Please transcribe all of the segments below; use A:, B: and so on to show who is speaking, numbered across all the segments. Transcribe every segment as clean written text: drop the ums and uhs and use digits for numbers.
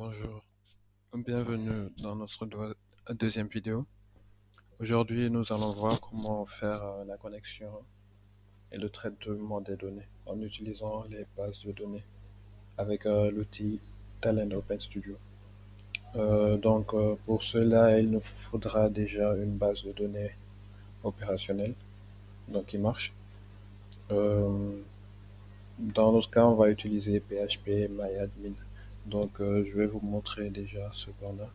A: Bonjour, bienvenue dans notre deuxième vidéo. Aujourd'hui, nous allons voir comment faire la connexion et le traitement des données en utilisant les bases de données avec l'outil Talend Open Studio. Pour cela, il nous faudra déjà une base de données opérationnelle, donc qui marche. Euh, dans notre cas, on va utiliser PHP MyAdmin. Je vais vous montrer déjà ce qu'on a.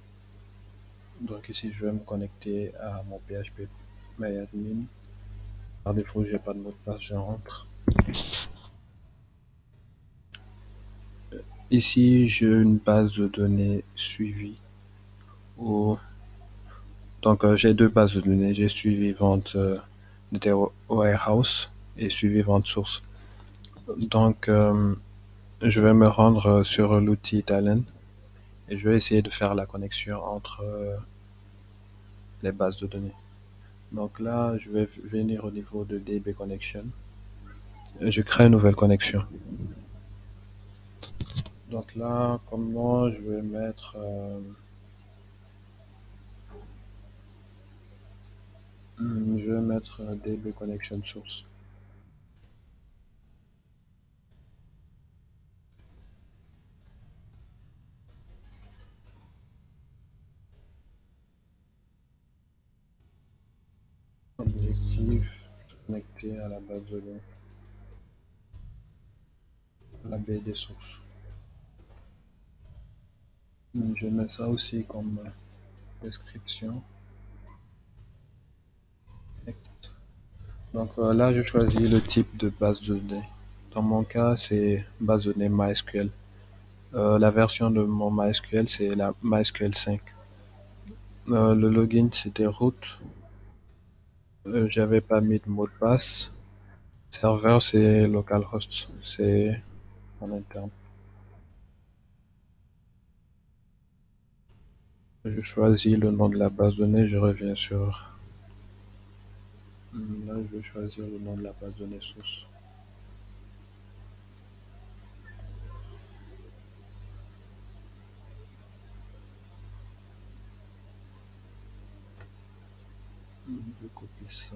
A: Donc ici, je vais me connecter à mon PHP MyAdmin. Par défaut, j'ai pas de mot de passe, je rentre. Ici, j'ai une base de données suivie. Où... j'ai deux bases de données. J'ai suivie-vente Data Warehouse et suivie-vente source. Donc, euh, je vais me rendre sur l'outil Talend et je vais essayer de faire la connexion entre les bases de données. Donc là, je vais venir au niveau de DB Connection. Je crée une nouvelle connexion. Donc là, comment je vais mettre je vais mettre DB Connection Source. Objectif, connecté à la base de données, la baie des sources. Je mets ça aussi comme description. Là, je choisis le type de base de données. Dans mon cas, c'est base de données MySQL. La version de mon MySQL, c'est la MySQL 5. Le login, c'était root. J'avais pas mis de mot de passe. Serveur, c'est localhost. C'est en interne. Je choisis le nom de la base de données, je reviens sur... Là, je vais choisir le nom de la base de données source. Je copie ça.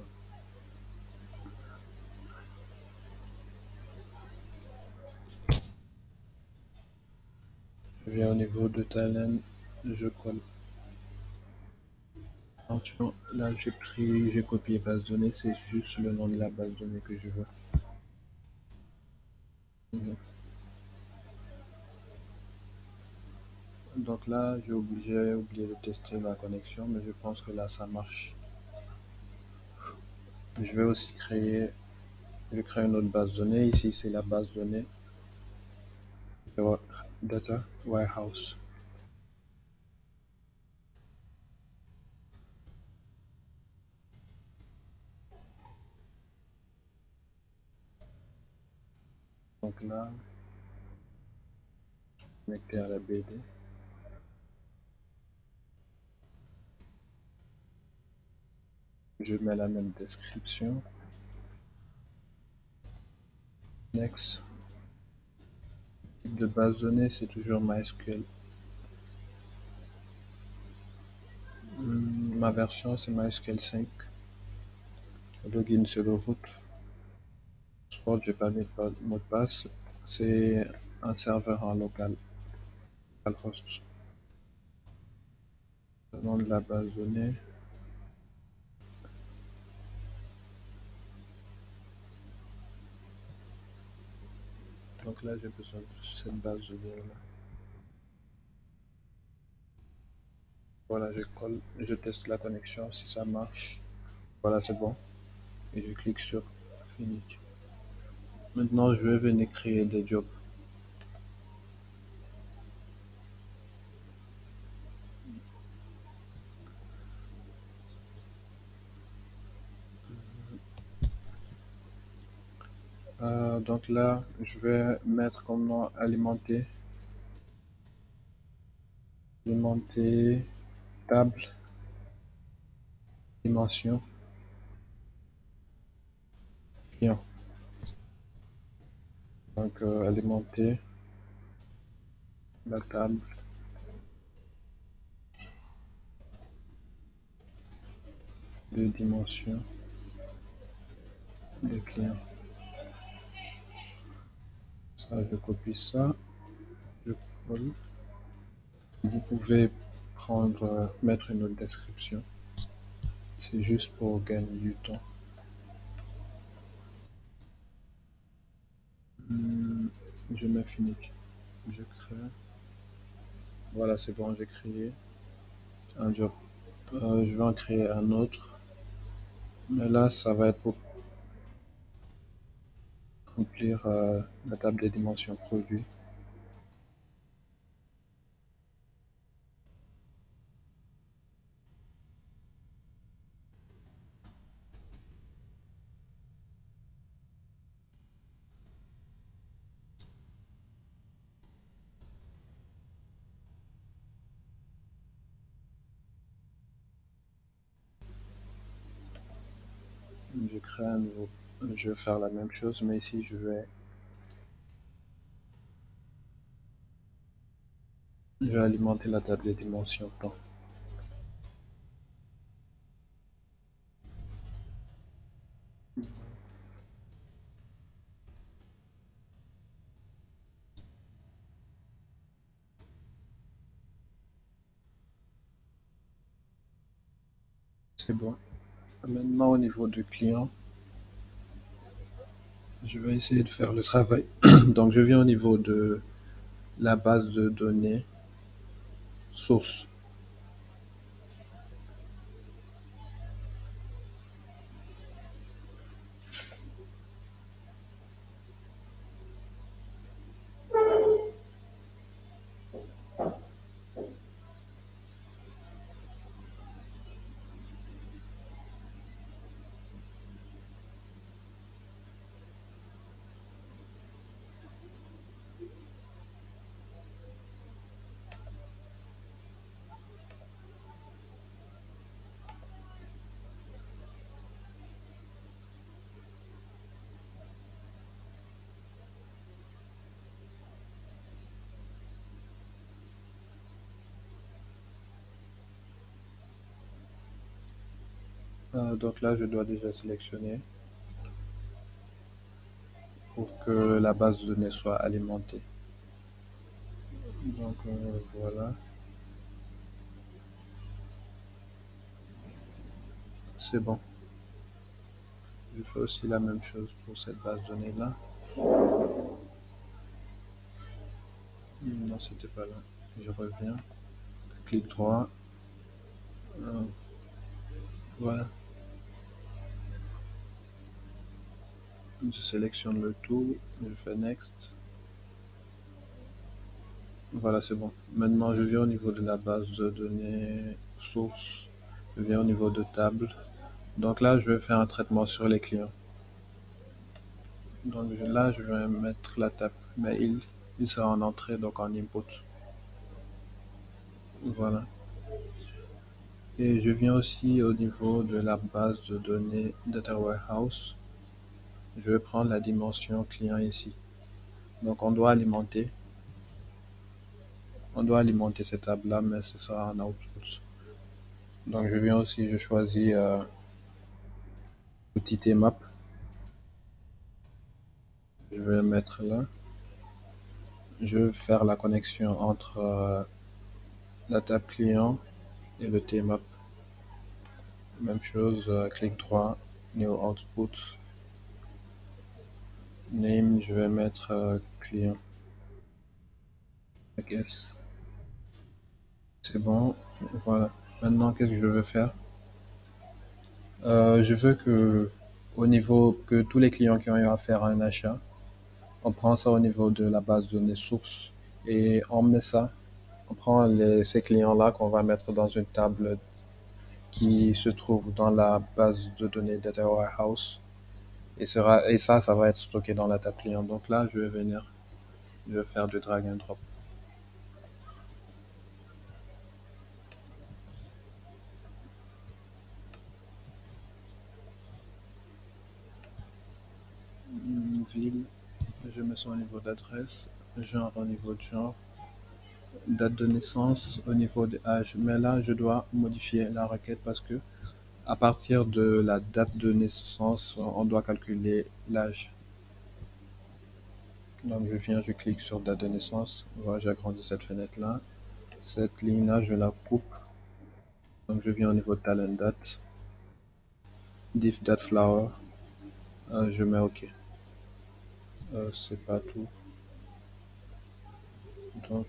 A: Je viens au niveau de Talend, je colle. Attention, là j'ai copié base de données, c'est juste le nom de la base de données que je veux. Donc là, j'ai oublié de tester la connexion, mais je pense que là ça marche. Je vais aussi je crée une autre base de données. Ici, c'est la base de données Data Warehouse. Donc là, connecté à la BD. Je mets la même description. Next. Type de base de données, c'est toujours MySQL. Ma version, c'est MySQL 5. Login, c'est le root. Sport, j'ai pas mis de mot de passe. C'est un serveur en local. Host. Le nom de la base de données. Donc là, j'ai besoin de cette base de données là. Voilà, je colle, je teste la connexion. Si ça marche, voilà, c'est bon. Et je clique sur Finish. Maintenant, je vais venir créer des jobs. Donc là, je vais mettre comme nom alimenter table, dimension, client. Alimenter la table de dimensions des clients. Ça, je copie ça, je colle. Vous pouvez prendre, mettre une autre description. C'est juste pour gagner du temps. Hmm, je mets fini. Je crée. Voilà, c'est bon, j'ai créé un job. Je vais en créer un autre. Mais là, ça va être pour remplir la table des dimensions produits. Je crée un nouveau. Je vais faire la même chose, mais ici, je vais alimenter la table des dimensions temps. C'est bon. Maintenant, au niveau du client, je vais essayer de faire le travail. Donc, je viens au niveau de la base de données source. Donc là, je dois déjà sélectionner pour que la base de données soit alimentée. Donc voilà, c'est bon. Je fais aussi la même chose pour cette base de données-là. Non, c'était pas là. Je reviens, clic droit, euh, voilà. Je sélectionne le tout, je fais Next. Voilà, c'est bon. Maintenant, je viens au niveau de la base de données source. Je viens au niveau de table. Donc là, je vais faire un traitement sur les clients. Donc là, je vais mettre la table mail. Il sera en entrée, donc en input. Voilà. Et je viens aussi au niveau de la base de données Data Warehouse. Je vais prendre la dimension client ici. Donc on doit alimenter cette table-là, mais ce sera en output. Donc je viens aussi, je choisis l'outil Tmap. Je vais le mettre là. Je vais faire la connexion entre la table client et le Tmap. Même chose, clic droit, New Output. Name, je vais mettre client. Avec S. C'est bon. Voilà. Maintenant, qu'est-ce que je veux faire? Je veux que, au niveau que tous les clients qui ont eu à faire un achat, on prend ça au niveau de la base de données source et on met ça. On prend ces clients-là qu'on va mettre dans une table qui se trouve dans la base de données Data Warehouse. Et ça va être stocké dans la table client. Donc là, je vais venir, je vais faire du drag and drop. Ville, je mets ça au niveau d'adresse, genre au niveau de genre, date de naissance au niveau de âge. Mais là, je dois modifier la requête parce que À partir de la date de naissance, on doit calculer l'âge. Donc je viens, je clique sur date de naissance. Voilà, j'agrandis cette fenêtre-là. Cette ligne-là, je la coupe. Donc je viens au niveau de talent date, div date flower, je mets OK. C'est pas tout. Donc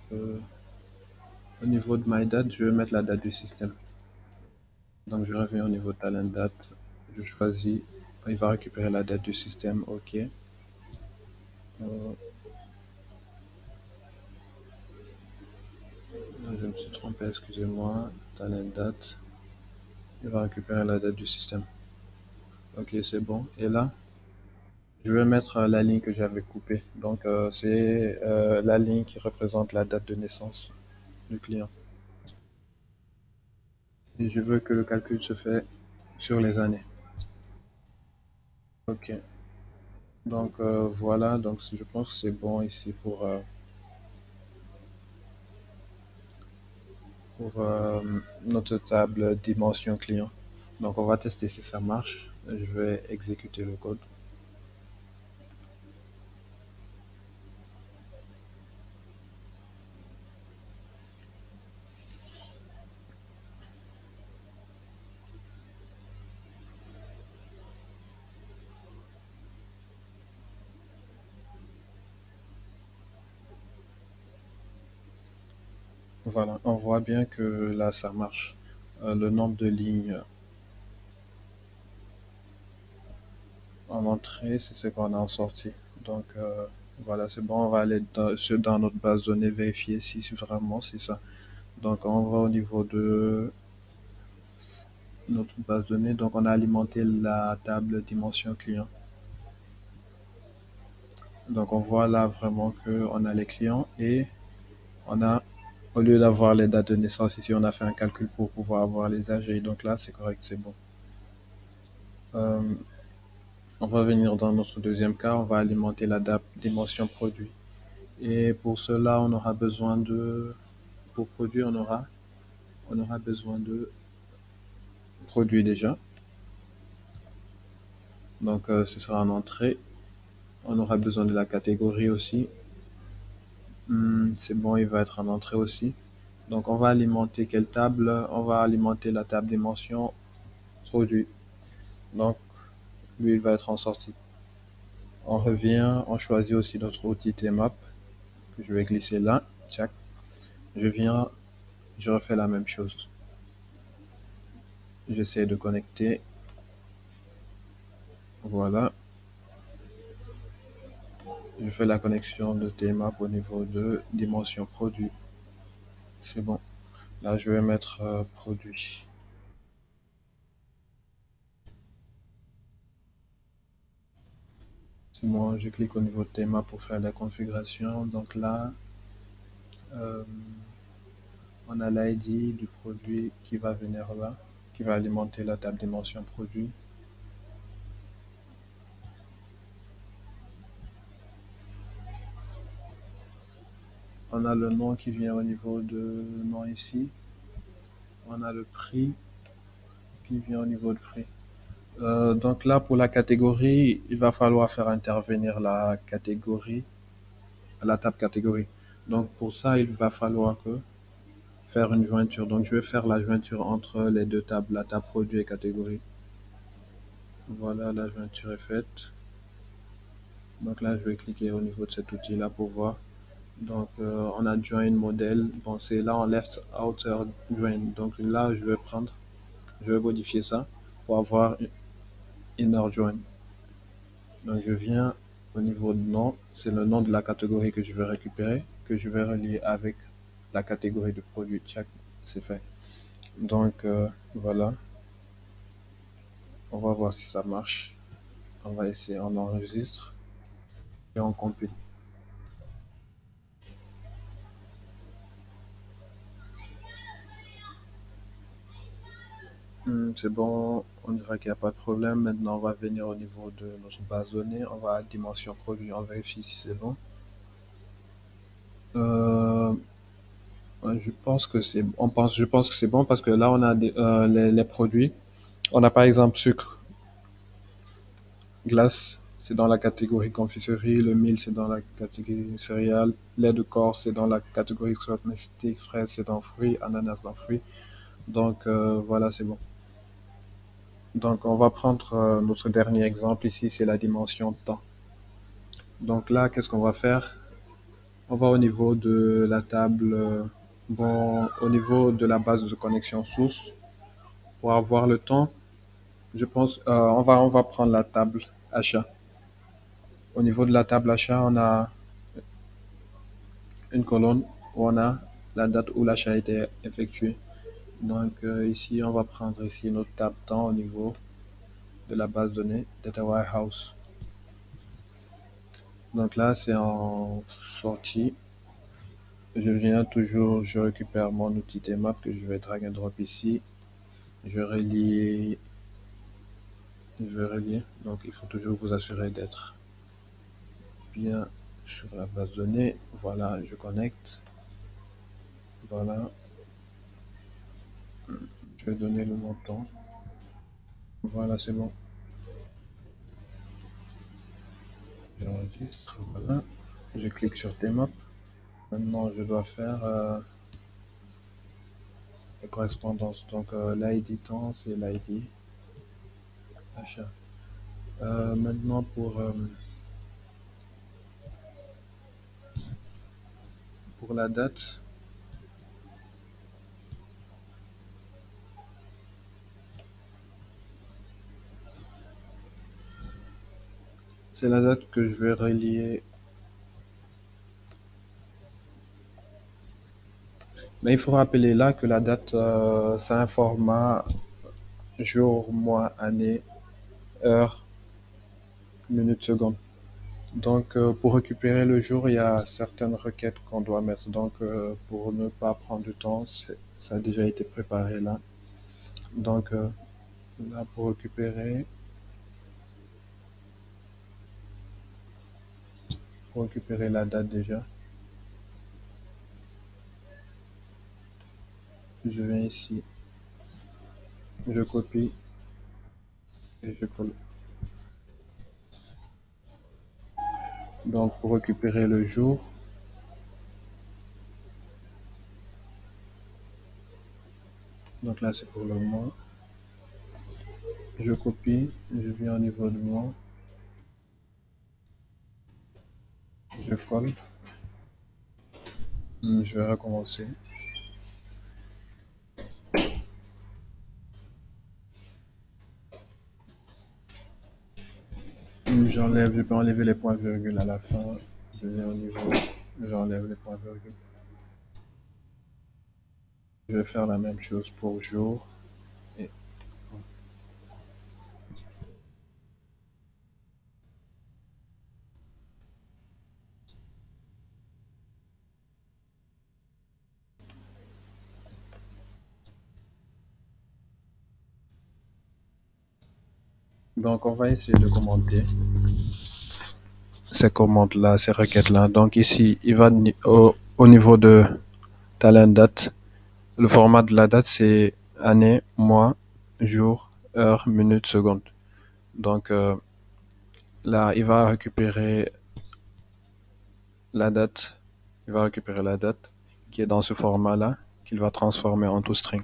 A: au niveau de my date, je vais mettre la date du système. Donc je reviens au niveau de talent date, je choisis, il va récupérer la date du système, OK. Je me suis trompé, excusez-moi. Talent date, il va récupérer la date du système. OK, c'est bon. Et là, je vais mettre la ligne que j'avais coupée. Donc c'est la ligne qui représente la date de naissance du client. Et je veux que le calcul se fait sur les années. OK. Donc voilà, donc je pense que c'est bon ici pour notre table dimension client. Donc on va tester si ça marche. Je vais exécuter le code. Voilà, on voit bien que là ça marche. Le nombre de lignes en entrée, c'est ce qu'on a en sortie. Donc voilà, c'est bon, on va aller dans notre base de données vérifier si vraiment c'est ça. Donc on va au niveau de notre base de données. Donc on a alimenté la table dimension client. Donc on voit là vraiment qu'on a les clients et on a, au lieu d'avoir les dates de naissance ici, on a fait un calcul pour pouvoir avoir les âges et donc là c'est correct, c'est bon. Euh, on va venir dans notre deuxième cas, on va alimenter la date dimension produit. Et pour cela, on aura besoin de, pour produit, on aura besoin de produit déjà. Donc ce sera en entrée. On aura besoin de la catégorie aussi. C'est bon, il va être en entrée aussi. Donc on va alimenter quelle table? On va alimenter la table dimension produit. Donc lui, il va être en sortie. On revient, on choisit aussi notre outil tmap que je vais glisser là. Tchac. Je viens, je refais la même chose. J'essaie de connecter. Voilà. Je fais la connexion de tmap au niveau de dimension produit. C'est bon. Là, je vais mettre produit. C'est bon, je clique au niveau de tmap pour faire la configuration. Donc là, euh, on a l'ID du produit qui va venir là, qui va alimenter la table dimension produit. On a le nom qui vient au niveau de nom ici. On a le prix qui vient au niveau de prix. Donc là, pour la catégorie, il va falloir faire intervenir la catégorie, la table catégorie. Donc pour ça, il va falloir faire une jointure. Donc je vais faire la jointure entre les deux tables, la table produit et catégorie. Voilà, la jointure est faite. Donc là, je vais cliquer au niveau de cet outil-là pour voir. Donc on a join modèle. Bon, c'est là en left outer join. Donc là, je vais modifier ça pour avoir inner join. Donc je viens au niveau de nom, c'est le nom de la catégorie que je vais récupérer, que je vais relier avec la catégorie de produit. Check, c'est fait. Donc voilà, on va voir si ça marche. On va essayer, on enregistre et on compile. C'est bon, on dirait qu'il n'y a pas de problème. Maintenant, on va venir au niveau de notre base de données. On va à dimension produit, on vérifie si c'est bon. Euh, ouais, je pense que c'est bon parce que là, on a les produits. On a par exemple sucre, glace, c'est dans la catégorie confiserie, le mil, c'est dans la catégorie céréales, lait de corps, c'est dans la catégorie cosmétique, fraises, c'est dans fruits, ananas dans fruits. Donc voilà, c'est bon. Donc on va prendre notre dernier exemple ici, c'est la dimension de temps. Donc là, qu'est-ce qu'on va faire? On va au niveau de la table, bon, au niveau de la base de connexion source, pour avoir le temps, je pense, on va prendre la table achat. Au niveau de la table achat, on a une colonne où on a la date où l'achat a été effectué. Donc ici, on va prendre ici notre table temps au niveau de la base de données Data Warehouse. Donc là, c'est en sortie. Je viens toujours, je récupère mon outil Tmap que je vais drag and drop ici. Je relie, je vais relier. Donc il faut toujours vous assurer d'être bien sur la base de données. Voilà, je connecte. Voilà, je vais donner le montant. Voilà, c'est bon. J'enregistre. Voilà. Je clique sur Tmap. Maintenant, je dois faire la correspondance. Donc l'ID temps, c'est l'ID achat. Maintenant, pour la date, c'est la date que je vais relier. Mais il faut rappeler là que la date, c'est un format jour, mois, année, heure, minute, seconde. Donc, pour récupérer le jour, il y a certaines requêtes qu'on doit mettre. Donc, pour ne pas prendre du temps, ça a déjà été préparé là. Donc, là, pour récupérer la date déjà, je viens ici, je copie et je colle. Donc, pour récupérer le jour, donc là, c'est pour le mois. Je copie, je viens au niveau du mois, je colle, je vais recommencer. J'enlève, je peux enlever les points virgules à la fin. Je viens au niveau, j'enlève les points virgules. Je vais faire la même chose pour jour. Et donc, on va essayer de commenter ces commandes-là, ces requêtes-là. Donc, ici, il va au niveau de talent date. Le format de la date, c'est année, mois, jour, heure, minute, seconde. Donc, là, il va récupérer la date. Il va récupérer la date qui est dans ce format-là, qu'il va transformer en toString.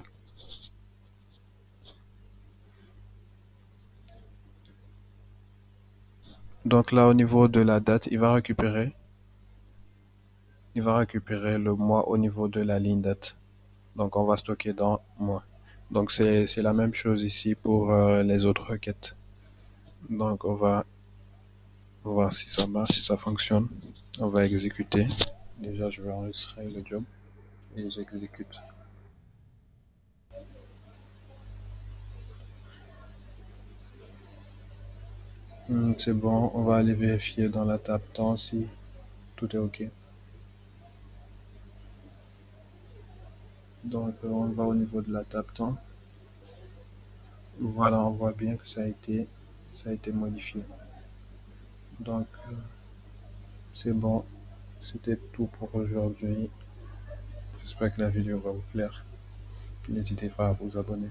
A: Donc là, au niveau de la date, il va récupérer le mois au niveau de la ligne date. Donc on va stocker dans mois. Donc c'est la même chose ici pour les autres requêtes. Donc on va voir si ça marche, si ça fonctionne. On va exécuter. Déjà, je vais enregistrer le job et j'exécute. C'est bon, on va aller vérifier dans la table temps si tout est OK. Donc on va au niveau de la table temps. Voilà, on voit bien que ça a été modifié. Donc c'est bon, c'était tout pour aujourd'hui. J'espère que la vidéo va vous plaire. N'hésitez pas à vous abonner.